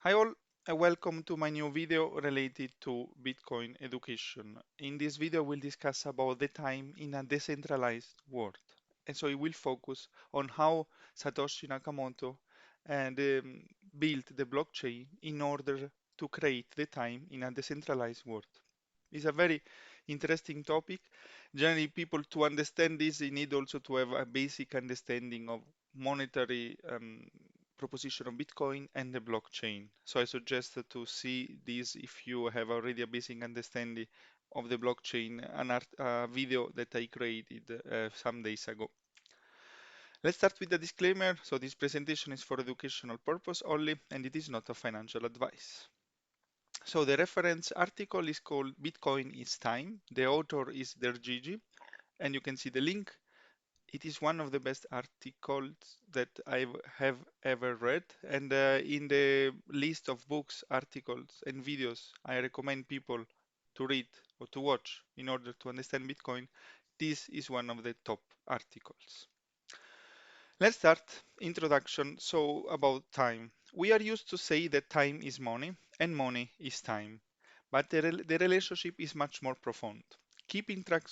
Hi all, and welcome to my new video related to Bitcoin education. In this video, we'll discuss about the time in a decentralized world. And so it will focus on how Satoshi Nakamoto and built the blockchain in order to create the time in a decentralized world. It's a very interesting topic. Generally, people to understand this, they need also to have a basic understanding of monetary proposition of Bitcoin and the blockchain. So I suggest to see this if you have already a basic understanding of the blockchain, a video that I created some days ago. Let's start with the disclaimer. So this presentation is for educational purpose only, and it is not a financial advice. So the reference article is called Bitcoin is Time. The author is Dergigi, and you can see the link. It is one of the best articles that I have ever read. And in the list of books, articles, and videos I recommend people to read or to watch in order to understand Bitcoin, this is one of the top articles. Let's start. Introduction. So about time. We are used to say that time is money and money is time. But the relationship is much more profound. Keeping track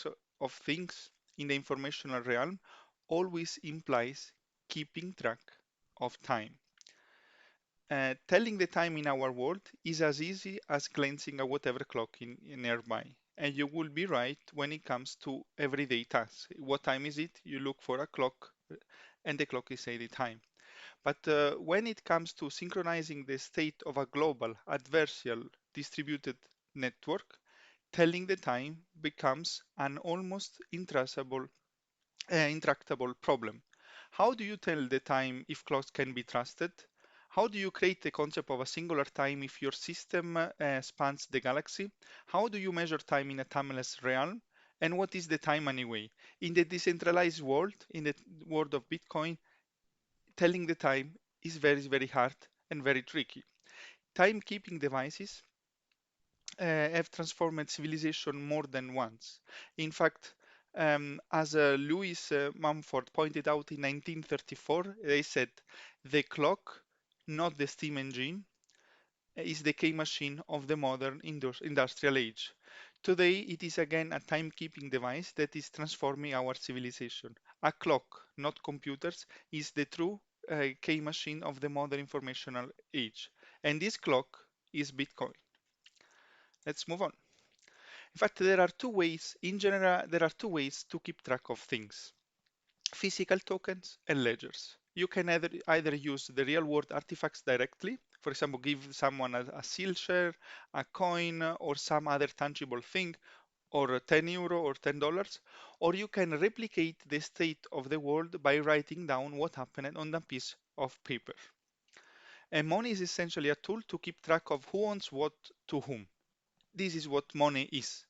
of things in the informational realm always implies keeping track of time. Telling the time in our world is as easy as glancing at whatever clock in nearby. And you will be right when it comes to everyday tasks. What time is it? You look for a clock, and the clock is saying the time. But when it comes to synchronizing the state of a global adversarial distributed network, telling the time becomes an almost intractable problem. How do you tell the time if clocks can be trusted? How do you create the concept of a singular time if your system spans the galaxy? How do you measure time in a timeless realm? And what is the time anyway? In the decentralized world, in the world of Bitcoin, telling the time is very, very hard and very tricky. Timekeeping devices have transformed civilization more than once. In fact, as Louis Mumford pointed out in 1934, they said the clock, not the steam engine, is the key machine of the modern industrial age. Today, it is again a timekeeping device that is transforming our civilization. A clock, not computers, is the true key machine of the modern informational age. And this clock is Bitcoin. Let's move on. In fact, there are two ways, in general, there are two ways to keep track of things: physical tokens and ledgers. You can either use the real world artifacts directly, for example, give someone a seal share, a coin, or some other tangible thing, or €10 or $10, or you can replicate the state of the world by writing down what happened on a piece of paper. And money is essentially a tool to keep track of who owns what to whom. This is what money is.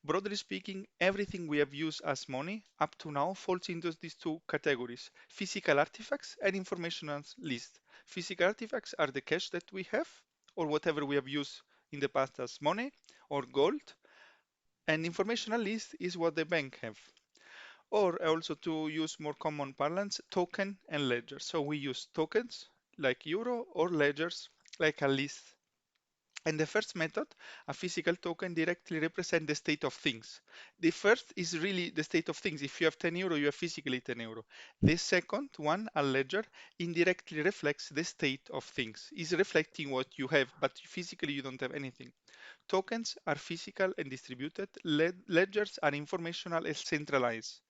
Broadly speaking, everything we have used as money up to now falls into these two categories: physical artifacts and informational list. Physical artifacts are the cash that we have, or whatever we have used in the past as money or gold, and informational list is what the bank have. Or also, to use more common parlance, token and ledger. So we use tokens like euro or ledgers like a list. And the first method, a physical token, directly represents the state of things. The first is really the state of things. If you have €10, you have physically €10. The second one, a ledger, indirectly reflects the state of things. Is reflecting what you have, but physically you don't have anything. Tokens are physical and distributed. Ledgers are informational and centralized.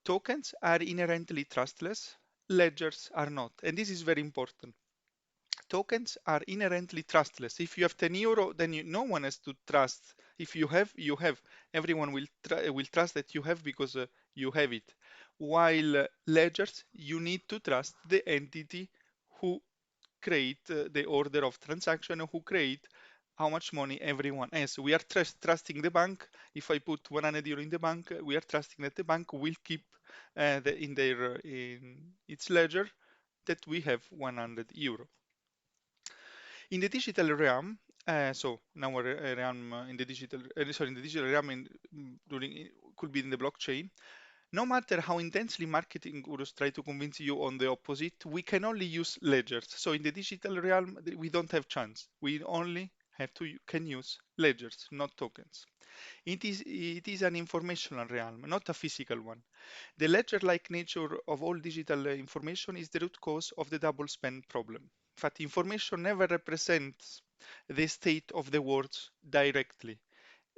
Tokens are inherently trustless. Ledgers are not. And this is very important. Tokens are inherently trustless. If you have €10, then no one has to trust. If you have, you have. Everyone will trust that you have because you have it. While ledgers, you need to trust the entity who create the order of transaction, who create how much money everyone has. We are trusting the bank. If I put €100 in the bank, we are trusting that the bank will keep in its ledger that we have €100. In the digital realm, so in our realm in the digital, sorry, in the digital realm, during could be in the blockchain. No matter how intensely marketing gurus try to convince you on the opposite, we can only use ledgers. So in the digital realm, we don't have chance. We only have to can use ledgers, not tokens. It is an informational realm, not a physical one. The ledger-like nature of all digital information is the root cause of the double spend problem. In fact, information never represents the state of the words directly.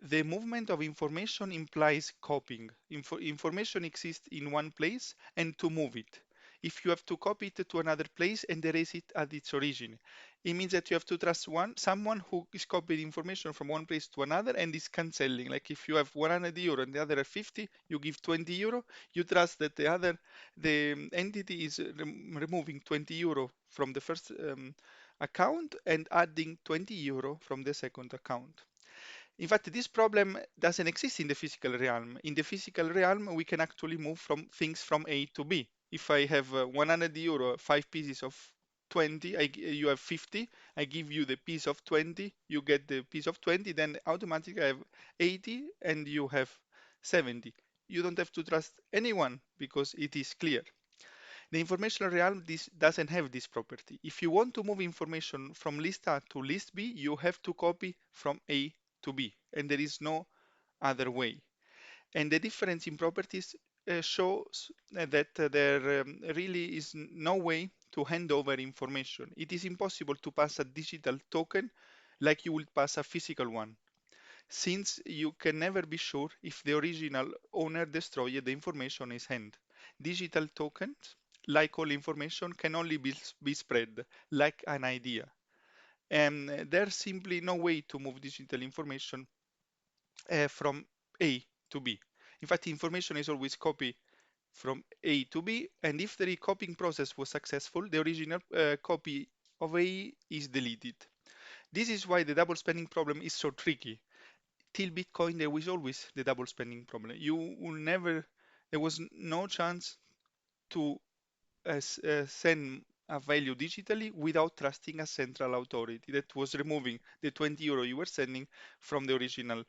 The movement of information implies copying. Information exists in one place and to move it. If you have to copy it to another place and erase it at its origin, it means that you have to trust someone who is copying information from one place to another and is cancelling. Like if you have 100 euro and the other have 50, you give 20 euro, you trust that the entity is removing 20 euro from the first account and adding 20 euro from the second account. In fact, this problem doesn't exist in the physical realm. In the physical realm, we can actually move from things from A to B. If I have 100 euro, 5 pieces of 20, you have 50, I give you the piece of 20, you get the piece of 20, then automatically I have 80 and you have 70. You don't have to trust anyone because it is clear. The informational realm this doesn't have this property. If you want to move information from list A to list B, you have to copy from A to B, and there is no other way. And the difference in properties shows that there really is no way to hand over information. It is impossible to pass a digital token like you would pass a physical one, since you can never be sure if the original owner destroyed the information in his hand. Digital tokens, like all information, can only be spread like an idea. And there's simply no way to move digital information from A to B. In fact, information is always copied from A to B, and if the recopying process was successful, the original copy of A is deleted. This is why the double spending problem is so tricky. Till Bitcoin, there was always the double spending problem. You will never, there was no chance to send a value digitally without trusting a central authority that was removing the 20 euro you were sending from the original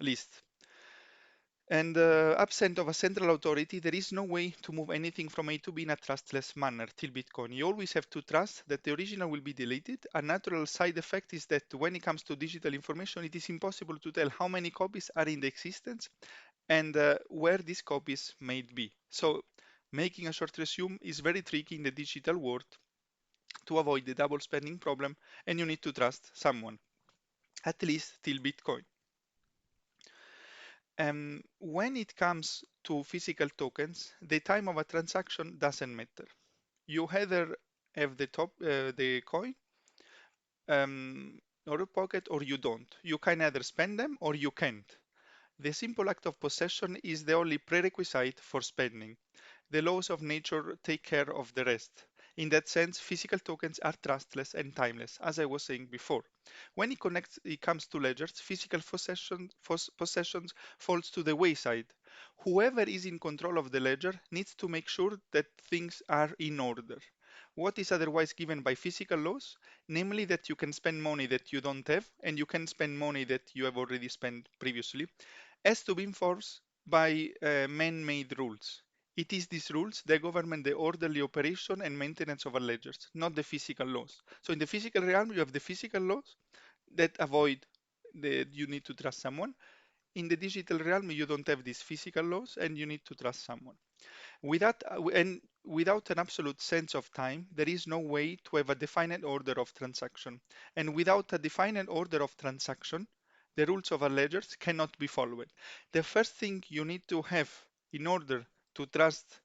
list. And absent of a central authority, there is no way to move anything from A to B in a trustless manner till Bitcoin. You always have to trust that the original will be deleted. A natural side effect is that when it comes to digital information, it is impossible to tell how many copies are in the existence and where these copies may be. So making a short resume is very tricky in the digital world to avoid the double spending problem, and you need to trust someone, at least till Bitcoin. When it comes to physical tokens, the time of a transaction doesn't matter. You either have the coin or your pocket, or you don't. You can either spend them or you can't. The simple act of possession is the only prerequisite for spending. The laws of nature take care of the rest. In that sense, physical tokens are trustless and timeless, as I was saying before. When it comes to ledgers, physical possessions falls to the wayside. Whoever is in control of the ledger needs to make sure that things are in order. What is otherwise given by physical laws, namely that you can spend money that you don't have and you can spend money that you have already spent previously, has to be enforced by man-made rules. It is these rules that govern the orderly operation and maintenance of our ledgers, not the physical laws. So in the physical realm, you have the physical laws that avoid you need to trust someone. In the digital realm, you don't have these physical laws and you need to trust someone. Without an absolute sense of time, there is no way to have a defined order of transaction. And without a defined order of transaction, the rules of a ledger cannot be followed. The first thing you need to have in order to trust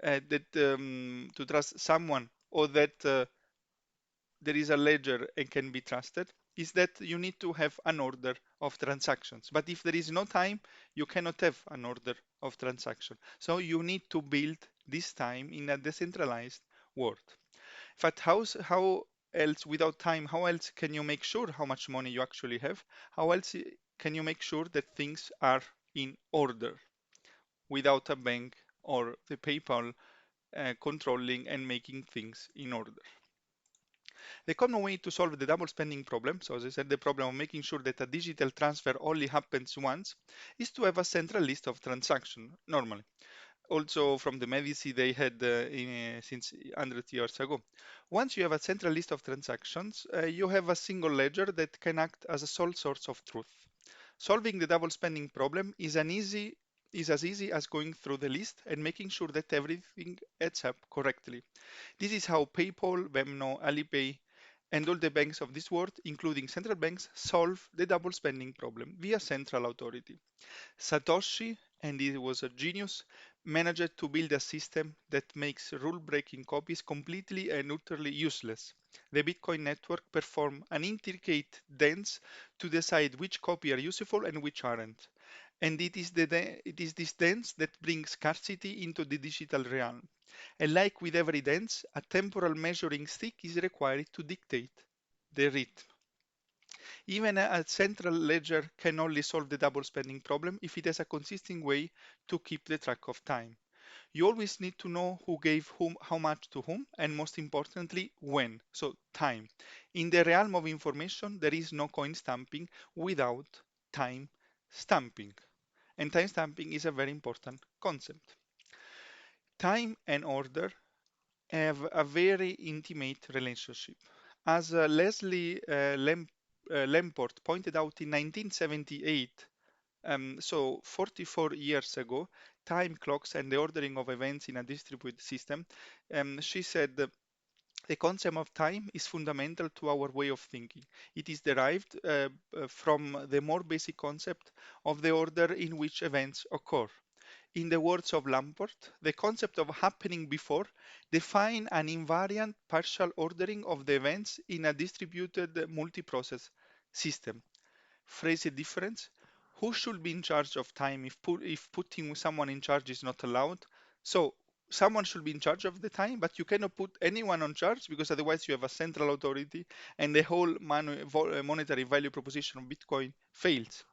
to trust someone, or that there is a ledger and can be trusted, is that you need to have an order of transactions. But if there is no time, you cannot have an order of transaction. So you need to build this time in a decentralized world. In fact, how else without time, how else can you make sure how much money you actually have? How else can you make sure that things are in order without a bank or the PayPal controlling and making things in order? The common way to solve the double spending problem, so as I said, the problem of making sure that a digital transfer only happens once, is to have a central list of transactions normally. Also from the Medici they had since 100 years ago. Once you have a central list of transactions, you have a single ledger that can act as a sole source of truth. Solving the double spending problem is as easy as going through the list and making sure that everything adds up correctly. This is how PayPal, Venmo, Alipay, and all the banks of this world, including central banks, solve the double spending problem via central authority. Satoshi, and he was a genius, managed to build a system that makes rule-breaking copies completely and utterly useless. The Bitcoin network performs an intricate dance to decide which copy are useful and which aren't. And it is this dance that brings scarcity into the digital realm. And like with every dance, a temporal measuring stick is required to dictate the rhythm. Even a central ledger can only solve the double spending problem if it has a consistent way to keep the track of time. You always need to know who gave whom how much to whom, and most importantly, when. So time. In the realm of information, there is no coin stamping without time stamping. And time stamping is a very important concept. Time and order have a very intimate relationship. As Lamport pointed out in 1978, so 44 years ago, time clocks and the ordering of events in a distributed system, she said the concept of time is fundamental to our way of thinking. It is derived from the more basic concept of the order in which events occur. In the words of Lamport, the concept of happening before define an invariant partial ordering of the events in a distributed multiprocess system. Phrase a difference. Who should be in charge of time if putting someone in charge is not allowed? So someone should be in charge of the time, but you cannot put anyone on charge because otherwise you have a central authority and the whole monetary value proposition of Bitcoin fails.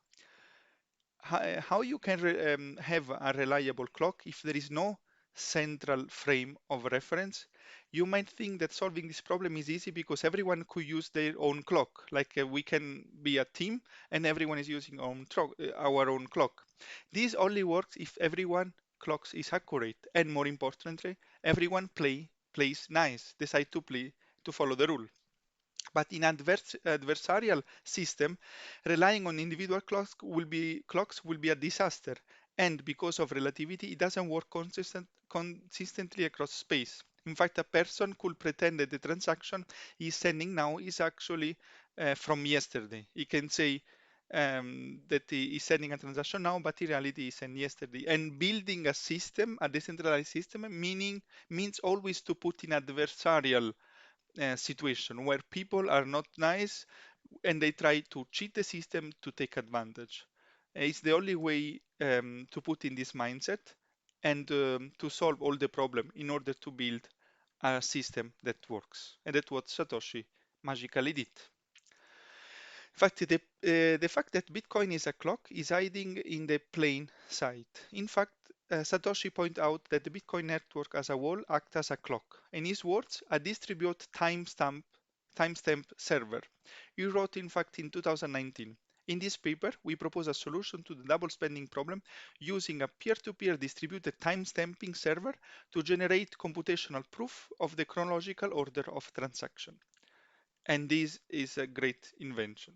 How you can have a reliable clock if there is no central frame of reference? You might think that solving this problem is easy because everyone could use their own clock, like we can be a team and everyone is using our own clock. This only works if everyone clocks is accurate and more importantly, everyone plays nice, decide to play to follow the rule. But in adversarial system, relying on individual clocks will be a disaster. And because of relativity, it doesn't work consistently across space. In fact, a person could pretend that the transaction he's sending now is actually from yesterday. He can say that he is sending a transaction now, but in reality he sent yesterday. And building a system, a decentralized system, means always to put in adversarial situation where people are not nice and they try to cheat the system to take advantage. It's the only way to put in this mindset and to solve all the problem in order to build a system that works. And that's what Satoshi magically did. In fact, the fact that Bitcoin is a clock is hiding in the plain sight. In fact, Satoshi pointed out that the Bitcoin network as a whole acts as a clock. In his words, a distributed timestamp server. He wrote, in fact, in 2019. In this paper, we propose a solution to the double spending problem using a peer-to-peer distributed timestamping server to generate computational proof of the chronological order of transaction. And this is a great invention.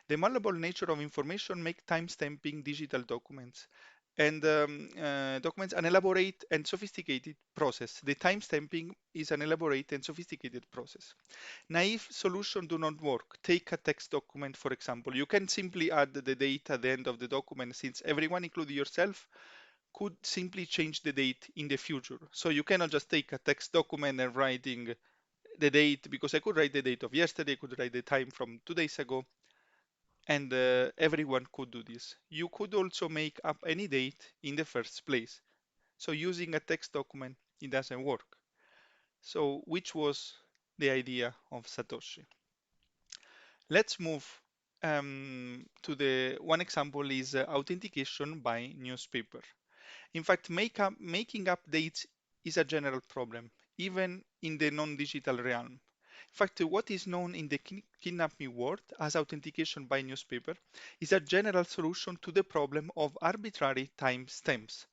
The malleable nature of information make timestamping digital documents an elaborate and sophisticated process. The timestamping is an elaborate and sophisticated process. Naive solutions do not work. Take a text document, for example. You can simply add the date at the end of the document since everyone, including yourself, could simply change the date in the future. So you cannot just take a text document and writing the date because I could write the date of yesterday, I could write the time from 2 days ago, and everyone could do this. You could also make up any date in the first place. So using a text document, it doesn't work. So which was the idea of Satoshi? Let's move to the one example is authentication by newspaper. In fact, making up dates is a general problem, even in the non-digital realm. In fact, what is known in the kidnapping world as authentication by newspaper is a general solution to the problem of arbitrary timestamps.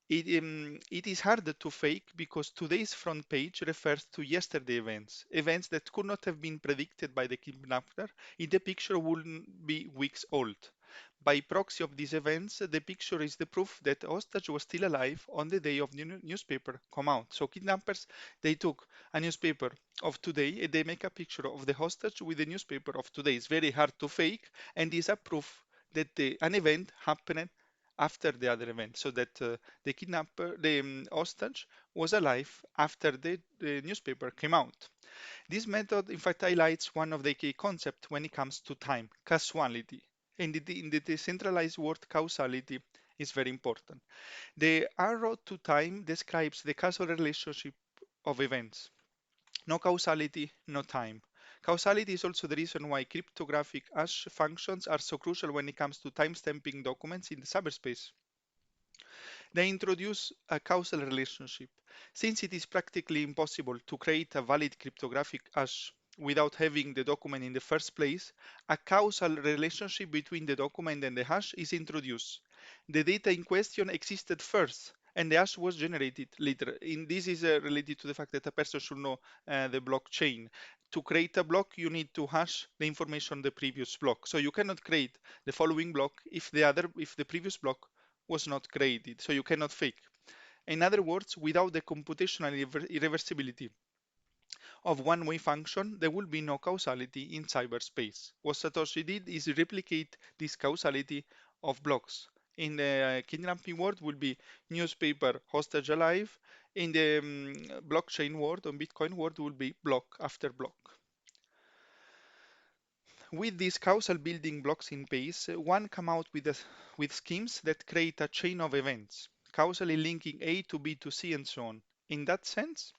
It is harder to fake because today's front page refers to yesterday events, events that could not have been predicted by the kidnapper if the picture wouldn't be weeks old. By proxy of these events, the picture is the proof that the hostage was still alive on the day of the newspaper come out. So kidnappers, they took a newspaper of today and they make a picture of the hostage with the newspaper of today. It's very hard to fake, and is a proof that an event happened after the other event, so that the kidnapper, the hostage, was alive after the newspaper came out. This method, in fact, highlights one of the key concepts when it comes to time, causality. In the decentralized world, causality is very important. The arrow to time describes the causal relationship of events. No causality, no time. Causality is also the reason why cryptographic hash functions are so crucial when it comes to timestamping documents in the cyberspace. They introduce a causal relationship. Since it is practically impossible to create a valid cryptographic hash without having the document in the first place, a causal relationship between the document and the hash is introduced. The data in question existed first, and the hash was generated later. This is related to the fact that a person should know the blockchain. To create a block, you need to hash the information on the previous block. So you cannot create the following block if the previous block was not created, so you cannot fake. In other words, without the computational irreversibility of one-way function, there will be no causality in cyberspace. What Satoshi did is replicate this causality of blocks. In the kidnapping world will be newspaper hostage alive. In the blockchain world, on Bitcoin world, will be block after block. With these causal building blocks in place, one come out with schemes that create a chain of events, causally linking A to B to C and so on. In that sense,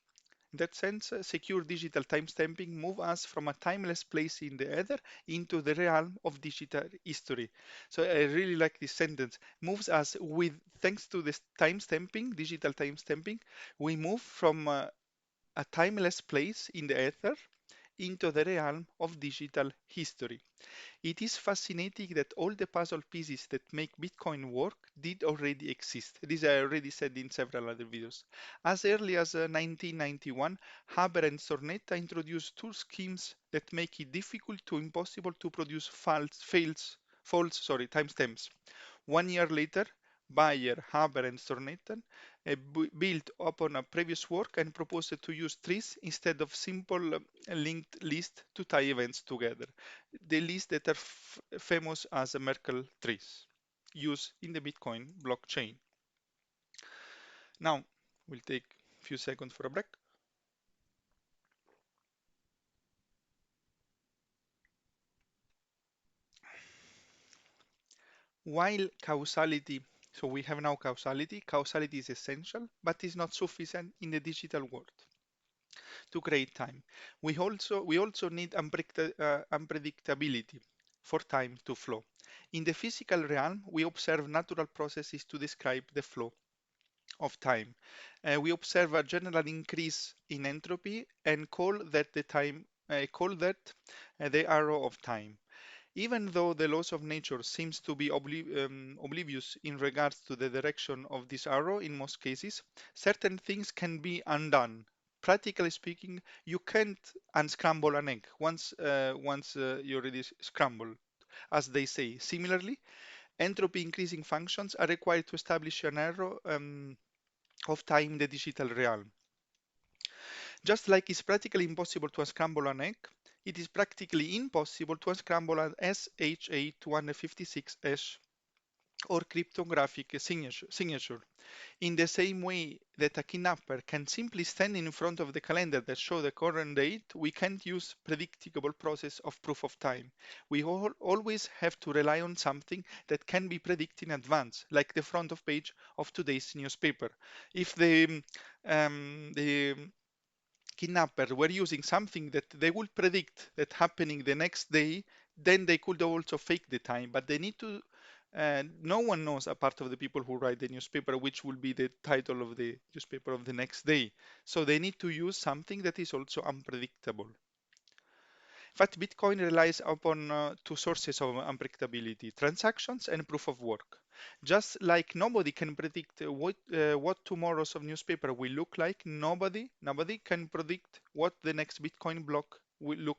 secure digital timestamping move us from a timeless place in the ether into the realm of digital history. So I really like this sentence. Moves us with thanks to this timestamping, digital timestamping, we move from a timeless place in the ether into the realm of digital history. It is fascinating that all the puzzle pieces that make Bitcoin work did already exist. This I already said in several other videos. As early as 1991, Haber and Sornetta introduced two schemes that make it difficult to impossible to produce false timestamps. 1 year later, Bayer, Haber, and Sornetten built upon a previous work and proposed to use trees instead of simple linked lists to tie events together. The lists that are famous as Merkle trees used in the Bitcoin blockchain. Now, we'll take a few seconds for a break. While causality, so we have now causality is essential, but is not sufficient in the digital world to create time. We also need unpredictability for time to flow. In the physical realm, we observe natural processes to describe the flow of time. We observe a general increase in entropy and call that the arrow of time. Even though the laws of nature seems to be oblivious in regards to the direction of this arrow in most cases, certain things can be undone. Practically speaking, you can't unscramble an egg once you already scramble, as they say. Similarly, entropy increasing functions are required to establish an arrow of time in the digital realm. Just like it's practically impossible to unscramble an egg, it is practically impossible to unscramble an SHA-256 hash or cryptographic signature. In the same way that a kidnapper can simply stand in front of the calendar that shows the current date, we can't use predictable process of proof of time. We always have to rely on something that can be predicted in advance, like the front of page of today's newspaper. If the kidnappers were using something that they would predict that happening the next day, then they could also fake the time. But they need to. No one knows, apart of the people who write the newspaper, which will be the title of the newspaper of the next day. So they need to use something that is also unpredictable. In fact, Bitcoin relies upon two sources of unpredictability, transactions and proof of work. Just like nobody can predict what tomorrow's of newspaper will look like, nobody can predict what the next Bitcoin block will look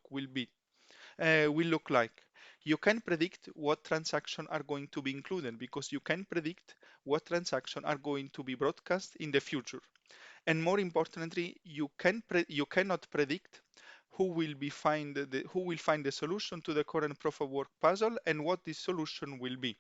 like. You can predict what transactions are going to be included because you can predict what transactions are going to be broadcast in the future. And more importantly, you cannot predict who will find the solution to the current proof of work puzzle and what this solution will be.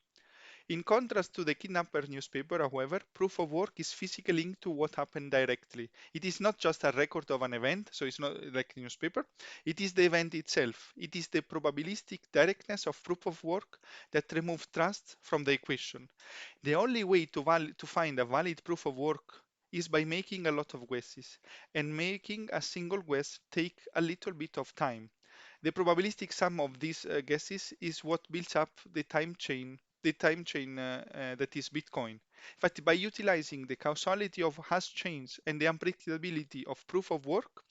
In contrast to the kidnapper newspaper, however, proof of work is physically linked to what happened directly. It is not just a record of an event, so it's not like a newspaper. It is the event itself. It is the probabilistic directness of proof of work that removes trust from the equation. The only way to find a valid proof of work is by making a lot of guesses, and making a single guess take a little bit of time. The probabilistic sum of these guesses is what builds up the time chain that is Bitcoin. In fact, by utilizing the causality of hash chains and the unpredictability of proof of work,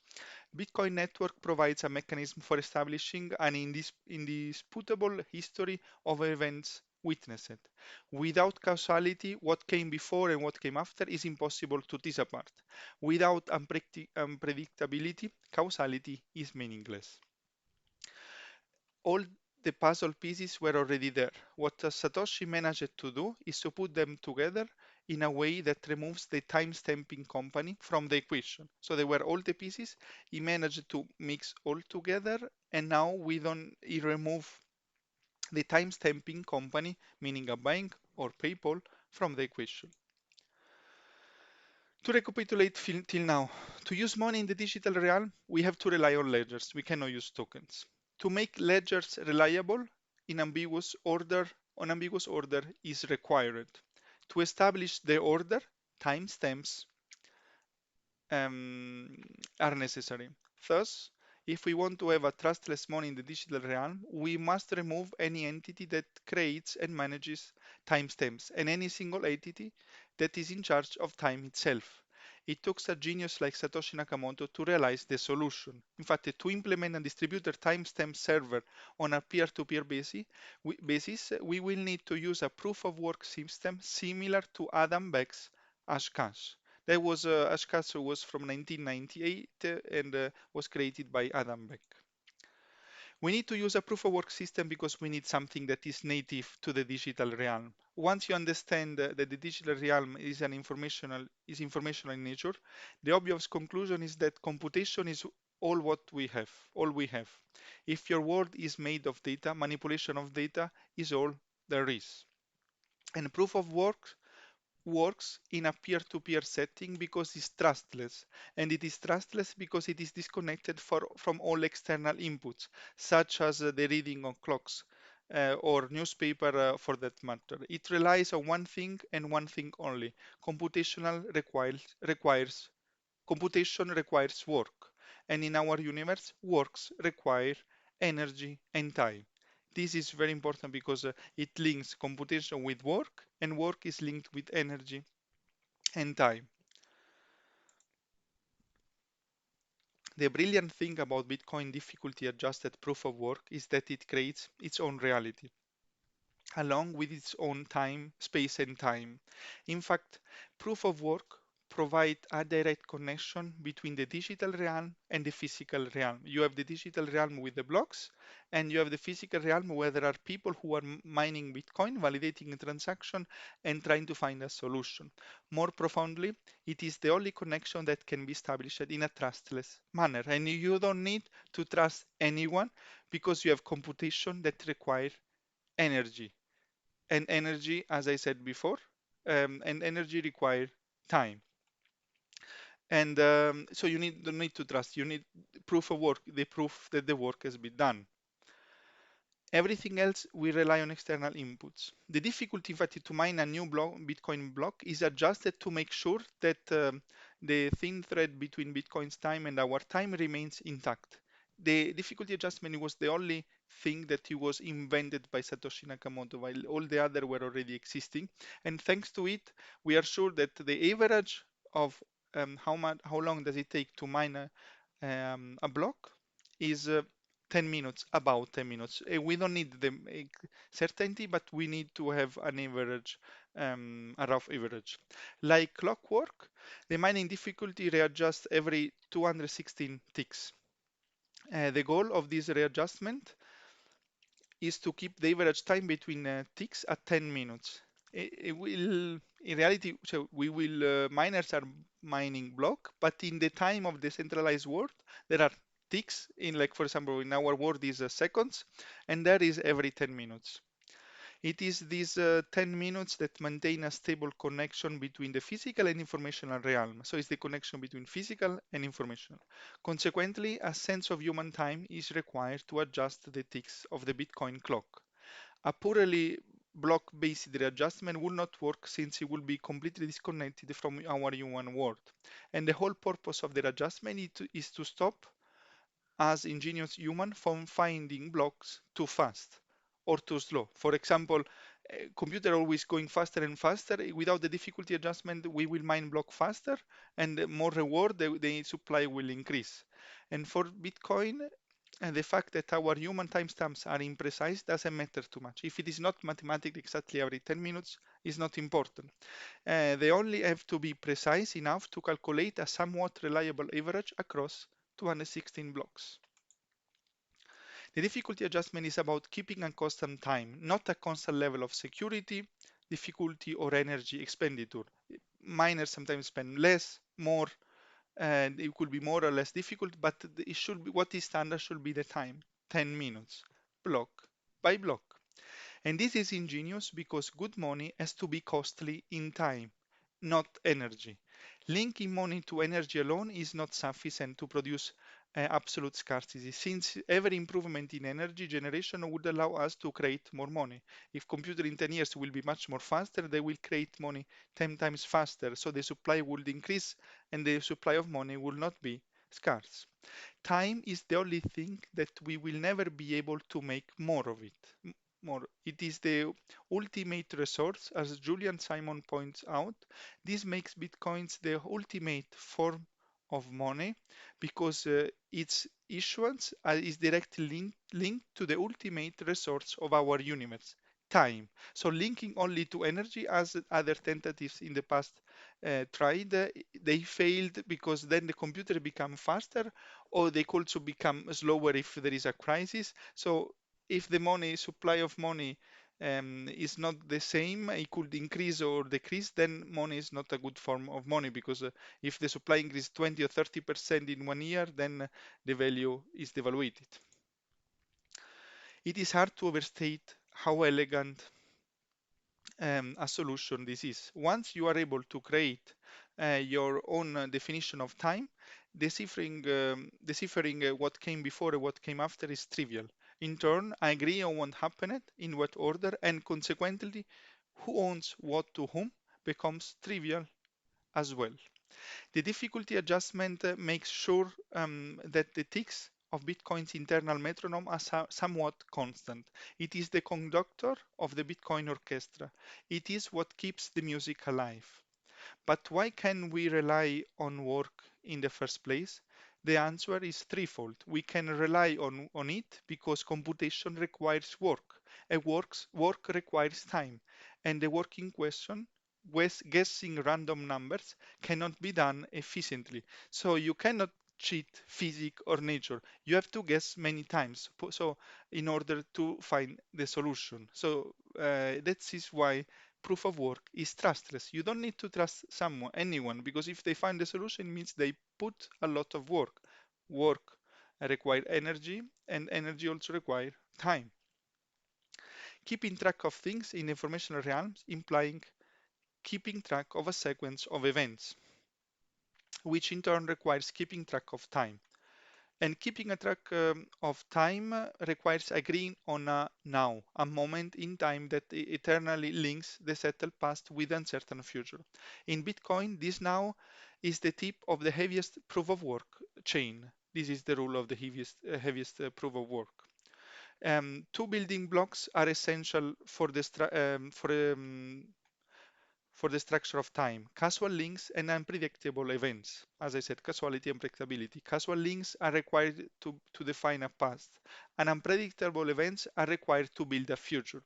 Bitcoin network provides a mechanism for establishing an indisputable history of events witnessed. Without causality, what came before and what came after is impossible to tease apart. Without unpredictability, causality is meaningless. All the puzzle pieces were already there. What Satoshi managed to do is to put them together in a way that removes the time-stamping company from the equation. So they were all the pieces. He managed to mix all together, and now he remove the time-stamping company, meaning a bank or PayPal, from the equation. To recapitulate till now, to use money in the digital realm, we have to rely on ledgers. We cannot use tokens. To make ledgers reliable, unambiguous order is required. To establish the order, timestamps um, are necessary. Thus, if we want to have a trustless money in the digital realm, we must remove any entity that creates and manages timestamps and any single entity that is in charge of time itself. It took a genius like Satoshi Nakamoto to realize the solution. In fact, to implement a distributed timestamp server on a peer-to-peer basis, we will need to use a proof-of-work system similar to Adam Beck's Hashcash. That was Hashcash was from 1998 and was created by Adam Beck. We need to use a proof of work system because we need something that is native to the digital realm. Once you understand that the digital realm is informational in nature, the obvious conclusion is that computation is all we have. If your world is made of data, manipulation of data is all there is. And proof of work works in a peer-to-peer setting because it's trustless, and it is trustless because it is disconnected from all external inputs, such as the reading of clocks or newspaper for that matter. It relies on one thing and one thing only. Requires computation requires work, and in our universe, works require energy and time. This is very important because it links computation with work, and work is linked with energy and time. The brilliant thing about Bitcoin difficulty adjusted proof of work is that it creates its own reality, along with its own time, space, and time. In fact, proof of work provide a direct connection between the digital realm and the physical realm. You have the digital realm with the blocks, and you have the physical realm where there are people who are mining Bitcoin, validating a transaction, and trying to find a solution. More profoundly, it is the only connection that can be established in a trustless manner. And you don't need to trust anyone because you have computation that require energy, and energy, as I said before, and energy require time. And so don't need to trust. You need proof of work, the proof that the work has been done. Everything else, we rely on external inputs. The difficulty, in fact, to mine a new Bitcoin block is adjusted to make sure that the thin thread between Bitcoin's time and our time remains intact. The difficulty adjustment was the only thing that it was invented by Satoshi Nakamoto, while all the other were already existing. And thanks to it, we are sure that the average of how long does it take to mine a block is 10 minutes, about 10 minutes. We don't need the certainty, but we need to have an average, a rough average. Like clockwork, the mining difficulty readjusts every 216 ticks. The goal of this readjustment is to keep the average time between ticks at 10 minutes. It will, in reality, so we will, miners are mining block, but in the time of decentralized world, there are ticks in, like, for example, in our world is seconds, and that is every 10 minutes. It is these 10 minutes that maintain a stable connection between the physical and informational realm. So it's the connection between physical and informational. Consequently, a sense of human time is required to adjust the ticks of the Bitcoin clock. A purely block-based readjustment will not work since it will be completely disconnected from our human world. And the whole purpose of the readjustment is to stop as ingenious human from finding blocks too fast or too slow. For example, computer always going faster and faster. Without the difficulty adjustment, we will mine block faster and more reward, the supply will increase. And for Bitcoin, the fact that our human timestamps are imprecise doesn't matter too much. If it is not mathematically exactly every 10 minutes, is not important. They only have to be precise enough to calculate a somewhat reliable average across 216 blocks. The difficulty adjustment is about keeping a constant time, not a constant level of security, difficulty, or energy expenditure. Miners sometimes spend less, more, and it could be more or less difficult, but it should be, what is standard should be the time, 10 minutes, block by block. And this is ingenious because good money has to be costly in time, not energy. Linking money to energy alone is not sufficient to produce absolute scarcity, since every improvement in energy generation would allow us to create more money. If computer in 10 years will be much more faster, they will create money 10 times faster, so the supply would increase and the supply of money will not be scarce. Time is the only thing that we will never be able to make more of it. More. It is the ultimate resource, as Julian Simon points out. This makes Bitcoins the ultimate form of money because its issuance is directly linked to the ultimate resource of our universe, time. So linking only to energy, as other tentatives in the past tried, they failed because then the computer become faster, or they could also become slower if there is a crisis. So if the money supply of money is not the same, it could increase or decrease, then money is not a good form of money because if the supply increases 20 or 30% in 1 year, then the value is devaluated. It is hard to overstate how elegant a solution this is. Once you are able to create your own definition of time, deciphering what came before and what came after is trivial. In turn, I agree on what happened, in what order, and consequently, who owns what to whom becomes trivial as well. The difficulty adjustment makes sure that the ticks of Bitcoin's internal metronome are somewhat constant. It is the conductor of the Bitcoin orchestra. It is what keeps the music alive. But why can we rely on work in the first place? The answer is threefold. We can rely on it because computation requires work, and work requires time, and the working question, guessing random numbers, cannot be done efficiently. So you cannot cheat physics or nature. You have to guess many times. So in order to find the solution. So that is why proof of work is trustless. You don't need to trust anyone, because if they find the solution, it means they put a lot of work. Work require energy, and energy also require time. Keeping track of things in informational realms implying keeping track of a sequence of events, which in turn requires keeping track of time. And keeping a track of time requires agreeing on a now, a moment in time that eternally links the settled past with uncertain future. In Bitcoin, this now is the tip of the heaviest proof of work chain. This is the rule of the heaviest proof of work. Two building blocks are essential for for the structure of time, causal links and unpredictable events. As I said, causality and predictability. Causal links are required to define a past, and unpredictable events are required to build a future.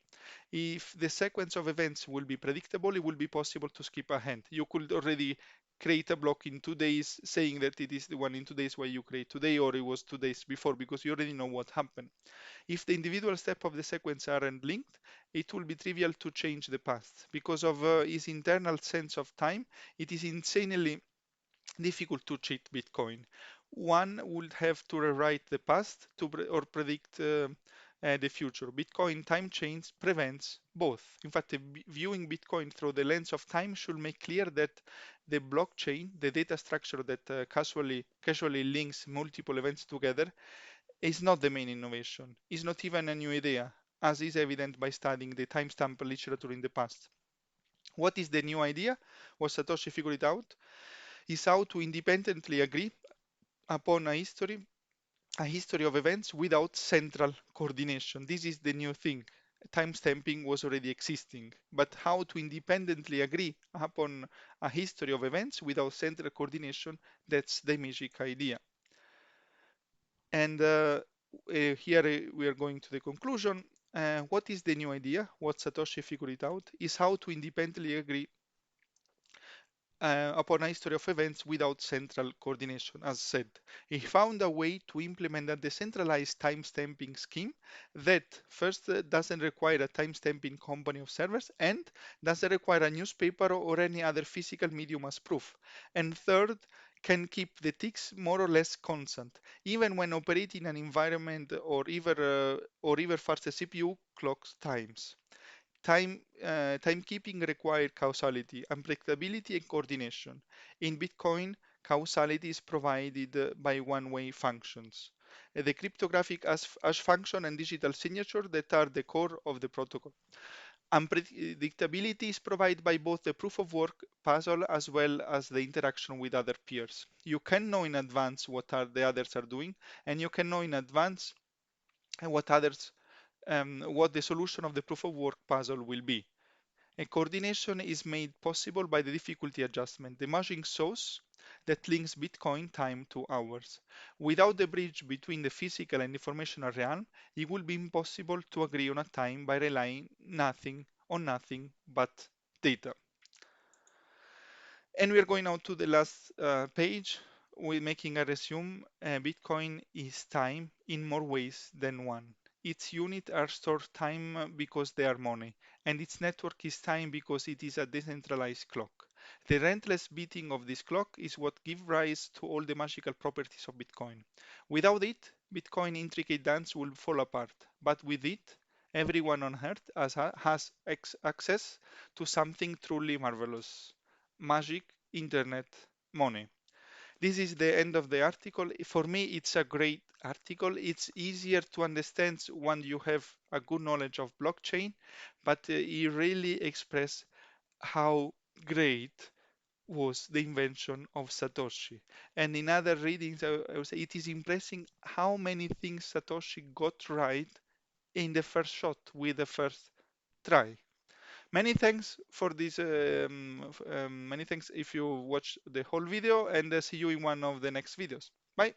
If the sequence of events will be predictable, it will be possible to skip ahead. You could already create a block in 2 days saying that it is the one in 2 days why you create today, or it was 2 days before, because you already know what happened. If the individual steps of the sequence aren't linked, it will be trivial to change the past. Because of its internal sense of time, it is insanely difficult to cheat Bitcoin. One would have to rewrite the past or predict the future. Bitcoin time chains prevents both. In fact, viewing Bitcoin through the lens of time should make clear that the blockchain, the data structure that casually links multiple events together, is not the main innovation. It's not even a new idea, as is evident by studying the timestamp literature in the past. What is the new idea? What Satoshi figured it out is how to independently agree upon a history of events without central coordination. This is the new thing. Timestamping was already existing, but how to independently agree upon a history of events without central coordination, that's the magic idea. And here we are going to the conclusion. What is the new idea? What Satoshi figured it out is how to independently agree upon a history of events without central coordination. As said, he found a way to implement a decentralized timestamping scheme that first doesn't require a timestamping company of servers, and doesn't require a newspaper or any other physical medium as proof. And third, can keep the ticks more or less constant, even when operating an environment or even faster CPU clocks times. Timekeeping requires causality, unpredictability, and coordination. In Bitcoin, causality is provided by one-way functions. The cryptographic hash function and digital signature that are the core of the protocol. Unpredictability is provided by both the proof of work puzzle as well as the interaction with other peers. You can know in advance the others are doing, and you can know in advance what the solution of the proof of work puzzle will be. A coordination is made possible by the difficulty adjustment, the magic sauce that links Bitcoin time to hours. Without the bridge between the physical and informational realm, it would be impossible to agree on a time by relying on nothing but data. And we are going now to the last page. We're making a resume. Bitcoin is time in more ways than one. Its units are stored time because they are money, and its network is time because it is a decentralized clock. The relentless beating of this clock is what gives rise to all the magical properties of Bitcoin. Without it, Bitcoin intricate dance will fall apart, but with it, everyone on Earth has access to something truly marvelous: magic, internet, money. This is the end of the article. For me, it's a great article. It's easier to understand when you have a good knowledge of blockchain, but it really expresses how great was the invention of Satoshi. And in other readings, I would say it is impressive how many things Satoshi got right in the first shot with the first try. Many thanks for this. Many thanks if you watch the whole video, and see you in one of the next videos. Bye.